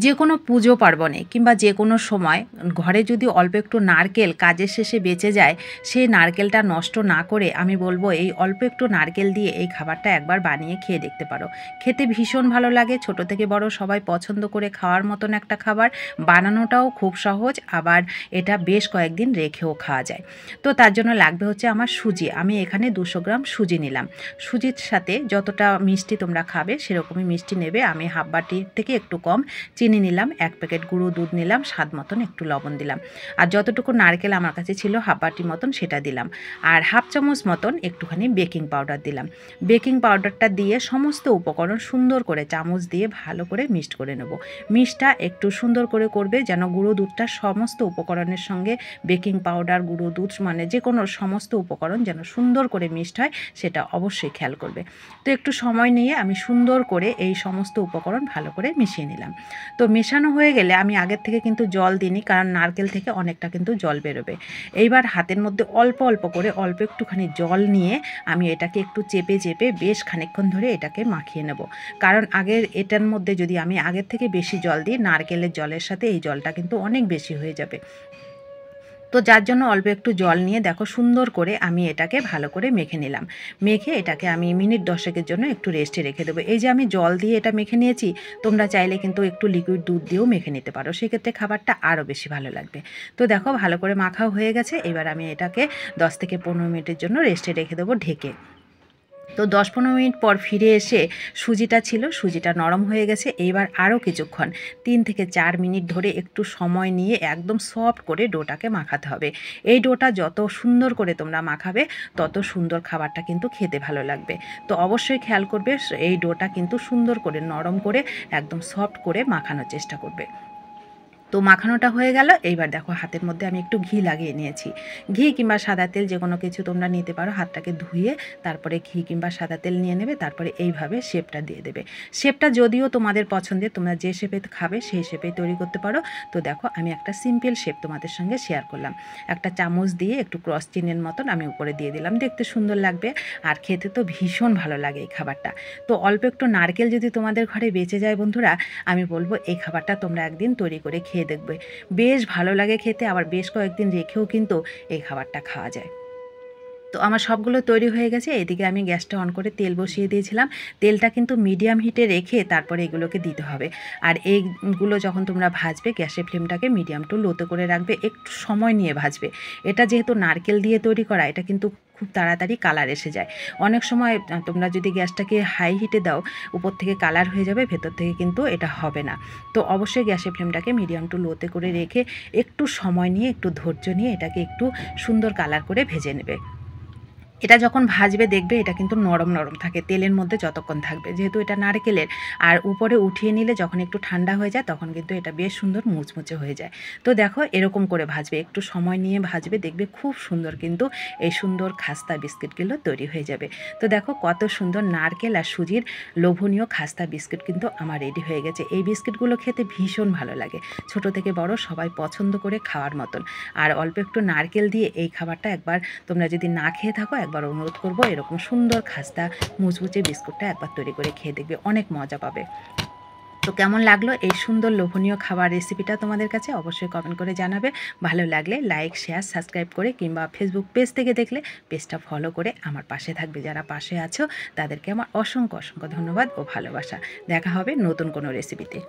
যে কোনো পুজো পার্বণে কিংবা যে কোনো সময় ঘরে যদি অল্প একটু নারকেল কাজের শেষে বেঁচে যায়, সেই নারকেলটা নষ্ট না করে আমি বলবো এই অল্প একটু নারকেল দিয়ে এই খাবারটা একবার বানিয়ে খেয়ে দেখতে পারো। খেতে ভীষণ ভালো লাগে, ছোট থেকে বড় সবাই পছন্দ করে খাওয়ার মতন একটা খাবার। বানানোটাও খুব সহজ, আবার এটা বেশ কয়েকদিন রেখেও খাওয়া যায়। তো তার জন্য লাগবে হচ্ছে আমার সুজি। আমি এখানে 200 গ্রাম সুজি নিলাম। সুজির সাথে যতটা মিষ্টি তোমরা খাবে সেরকমই মিষ্টি নেবে। আমি হাফ বাটির থেকে একটু কম চিনি নিলাম, 1 প্যাকেট গুঁড়ো দুধ নিলাম, স্বাদ মতন একটু লবণ দিলাম, আর যতটুকু নারকেল আমার কাছে ছিল হাফ বাটি মতন সেটা দিলাম, আর হাফ চামচ মতন একটুখানি বেকিং পাউডার দিলাম। বেকিং পাউডারটা দিয়ে সমস্ত উপকরণ সুন্দর করে চামচ দিয়ে ভালো করে মিক্সড করে নেব। মিক্সটা একটু সুন্দর করে করবে যেন গুঁড়ো দুধটা সমস্ত উপকরণের সঙ্গে, বেকিং পাউডার, গুঁড়ো দুধ মানে যে কোনো সমস্ত উপকরণ যেন সুন্দর করে মিক্সড হয় সেটা অবশ্যই খেয়াল করবে। তো একটু সময় নিয়ে আমি সুন্দর করে এই সমস্ত উপকরণ ভালো করে মিশিয়ে নিলাম। তো মেশানো হয়ে গেলে আমি আগের থেকে কিন্তু জল দিইনি, কারণ নারকেল থেকে অনেকটা কিন্তু জল বেরোবে। এইবার হাতের মধ্যে অল্প অল্প করে অল্প একটুখানি জল নিয়ে আমি এটাকে একটু চেপে চেপে বেশ খানিকক্ষণ ধরে এটাকে মাখিয়ে নেব। কারণ এটার মধ্যে যদি আমি আগের থেকে বেশি জল দিই, নারকেলের জলের সাথে এই জলটা কিন্তু অনেক বেশি হয়ে যাবে। তো যার জন্য অল্প একটু জল নিয়ে দেখো সুন্দর করে আমি এটাকে ভালো করে মেখে নিলাম। মেখে এটাকে আমি মিনিট 10 জন্য একটু রেস্টে রেখে দেবো। এই যে আমি জল দিয়ে এটা মেখে নিয়েছি, তোমরা চাইলে কিন্তু একটু লিকুইড দুধ দিয়েও মেখে নিতে পারো, সেক্ষেত্রে খাবারটা আরও বেশি ভালো লাগবে। তো দেখো ভালো করে মাখাও হয়ে গেছে। এবার আমি এটাকে 10 থেকে 15 মিনিটের জন্য রেস্টে রেখে দেবো ঢেকে। তো 10-15 মিনিট পর ফিরে এসে সুজিটা নরম হয়ে গেছে। এইবার আরও কিছুক্ষণ 3 থেকে 4 মিনিট ধরে একটু সময় নিয়ে একদম সফট করে ডোটাকে মাখাতে হবে। এই ডোটা যত সুন্দর করে তোমরা মাখাবে তত সুন্দর খাবারটা কিন্তু খেতে ভালো লাগবে। তো অবশ্যই খেয়াল করবে এই ডোটা কিন্তু সুন্দর করে নরম করে একদম সফট করে মাখানোর চেষ্টা করবে। তো মাখানোটা হয়ে গেল। এইবার দেখো হাতের মধ্যে আমি একটু ঘি লাগিয়ে নিয়েছি। ঘি কিংবা সাদা তেল যে কোনো কিছু তোমরা নিতে পারো। হাতটাকে ধুয়ে তারপরে ঘি কিংবা সাদা তেল নিয়ে নেবে, তারপরে এইভাবে শেপটা দিয়ে দেবে। শেপটা যদিও তোমাদের পছন্দের, তোমরা যে শেপে খাবে সেই শেপে তৈরি করতে পারো। তো দেখো আমি একটা সিম্পল শেপ তোমাদের সঙ্গে শেয়ার করলাম। একটা চামচ দিয়ে একটু ক্রস চিহ্নের মতন আমি উপরে দিয়ে দিলাম, দেখতে সুন্দর লাগবে আর খেতে তো ভীষণ ভালো লাগে এই খাবারটা। তো অল্প একটু নারকেল যদি তোমাদের ঘরে বেঁচে যায় বন্ধুরা, আমি বলবো এই খাবারটা তোমরা একদিন তৈরি করে খেয়ে দেখবে। বেশ ভালো লাগে খেতে, আবার বেশ কয়েকদিন রেখেও কিন্তু এই খাবারটা খাওয়া যায়। তো আমার সবগুলো তৈরি হয়ে গেছে। এদিকে আমি গ্যাসটা অন করে তেল বসিয়ে দিয়েছিলাম। তেলটা কিন্তু মিডিয়াম হিটে রেখে তারপরে এগুলোকে দিতে হবে। আর এইগুলো যখন তোমরা ভাজবে গ্যাসের ফ্লেমটাকে মিডিয়াম টু লোতে করে রাখবে, একটু সময় নিয়ে ভাজবে। এটা যেহেতু নারকেল দিয়ে তৈরি করা, এটা কিন্তু খুব তাড়াতাড়ি কালার এসে যায়। অনেক সময় তোমরা যদি গ্যাসটাকে হাই হিটে দাও, উপর থেকে কালার হয়ে যাবে, ভেতর থেকে কিন্তু এটা হবে না। তো অবশ্যই গ্যাসের ফ্লেমটাকে মিডিয়াম টু লোতে করে রেখে একটু সময় নিয়ে একটু ধৈর্য নিয়ে এটাকে একটু সুন্দর কালার করে ভেজে নেবে। এটা যখন ভাজবে দেখবে এটা কিন্তু নরম নরম থাকে তেলের মধ্যে যতক্ষণ থাকবে, যেহেতু এটা নারকেলের। আর উপরে উঠিয়ে নিলে যখন একটু ঠান্ডা হয়ে যায় তখন কিন্তু এটা বেশ সুন্দর মুচমুচে হয়ে যায়। তো দেখো এরকম করে ভাজবে, একটু সময় নিয়ে ভাজবে, দেখবে খুব সুন্দর কিন্তু এই সুন্দর খাস্তা বিস্কিটগুলো তৈরি হয়ে যাবে। তো দেখো কত সুন্দর নারকেল আর সুজির লোভনীয় খাস্তা বিস্কিট কিন্তু আমার রেডি হয়ে গেছে। এই বিস্কিটগুলো খেতে ভীষণ ভালো লাগে, ছোট থেকে বড় সবাই পছন্দ করে খাওয়ার মতন। আর অল্প একটু নারকেল দিয়ে এই খাবারটা একবার তোমরা যদি না খেয়ে থাকো, একবার অনুরোধ করবো এরকম সুন্দর খাস্তা মুচমুচে বিস্কুটটা একবার তৈরি করে খেয়ে দেখবে, অনেক মজা পাবে। তো কেমন লাগলো এই সুন্দর লোভনীয় খাবার রেসিপিটা তোমাদের কাছে অবশ্যই কমেন্ট করে জানাবে। ভালো লাগলে লাইক, শেয়ার, সাবস্ক্রাইব করে কিংবা ফেসবুক পেজ থেকে দেখলে পেজটা ফলো করে আমার পাশে থাকবে। যারা পাশে আছো তাদেরকে আমার অসংখ্য অসংখ্য ধন্যবাদ ও ভালোবাসা। দেখা হবে নতুন কোনো রেসিপিতে।